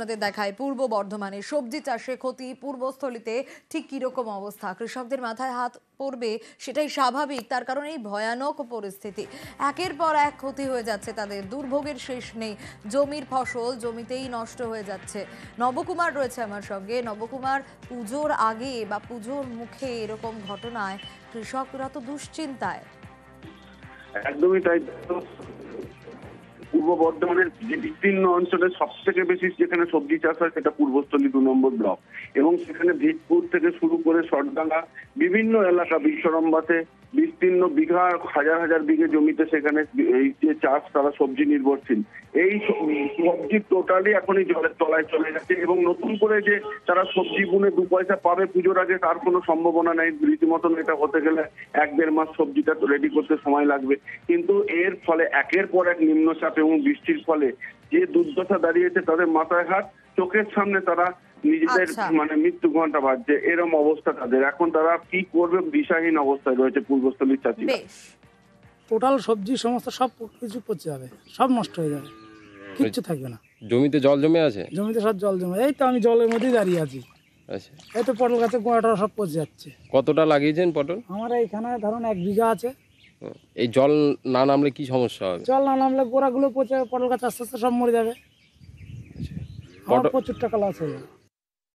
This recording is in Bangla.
আপনাদের দেখায় পূর্ব বর্ধমানে সবজি চাষে ক্ষতি, পূর্বস্থলীতে ঠিক কিরকম অবস্থা। কৃষকদের মাথায় হাত পড়বে সেটাই স্বাভাবিক, তার কারণ এই ভয়ানক পরিস্থিতি। একের পর এক ক্ষতি হয়ে যাচ্ছে তাদের, দুর্ভোগের শেষ নেই। জমির ফসল জমিতেই নষ্ট হয়ে যাচ্ছে। নবকুমার রয়েছে আমার সঙ্গে। নবকুমার, পুজোর আগে বা পুজোর মুখে এরকম ঘটনায় কৃষকরা তো দুশ্চিন্তায়। একদমই তাই। পূর্ব বর্ধমানের যে বিস্তীর্ণ অঞ্চলে সব থেকে বেশি যেখানে সবজি চাষ হয় সেটা পূর্বস্থলী 2 নম্বর ব্লক, এবং সেখানে ভিতপুর থেকে শুরু করে সরডাঙ্গা বিভিন্ন এলাকা বিশ্বরম্বাতে বিস্তীর্ণ বিঘা হাজার হাজার বিঘে জমিতে সেখানে এই যে চাষ তারা সবজি নির্ভরশীল। এই সবজি টোটালি এখনই জলের তলায় চলে গেছে, এবং নতুন করে যে তারা সবজি বুনে 2 পয়সা পাবে পুজোর আগে তার কোনো সম্ভাবনা নেই। রীতিমতন এটা হতে গেলে 1-1.5 মাস সবজিটা রেডি করতে সময় লাগবে। কিন্তু এর ফলে একের পর এক নিম্নচাপ এবং বৃষ্টির ফলে যে দুর্দশা দাঁড়িয়েছে তাদের মাথায় হাত, চোখের সামনে তারা নিজেদের মৃত্যু ঘন্টা বাজছে, এরকম অবস্থা তাদের। এখন তারা কি করবে দিশাহীন অবস্থায় রয়েছে পূর্বস্থলীর চাষিরা। টোটাল সবজি সমস্ত সব কিছু পচে যাবে, সব নষ্ট হয়ে যাবে, কিচ্ছু থাকবে না। জমিতে জল জমে আছে? জমিতে সব জল জমে, এই তো আমি জলের মধ্যেই দাঁড়িয়ে আছি। আচ্ছা, এই তো পটল গাছে গোড়াটা সব পচে যাচ্ছে। কতটা লাগিয়েছেন পটল? আমার এইখানে ধরুন 1 বিঘা আছে। এই জল না নামলে কি সমস্যা হবে? জল না নামলে গোড়াগুলো পচে পটল গাছ আস্তে আস্তে সব মরে যাবে। আমার প্রচুর টাকা লস হয়ে যাবে।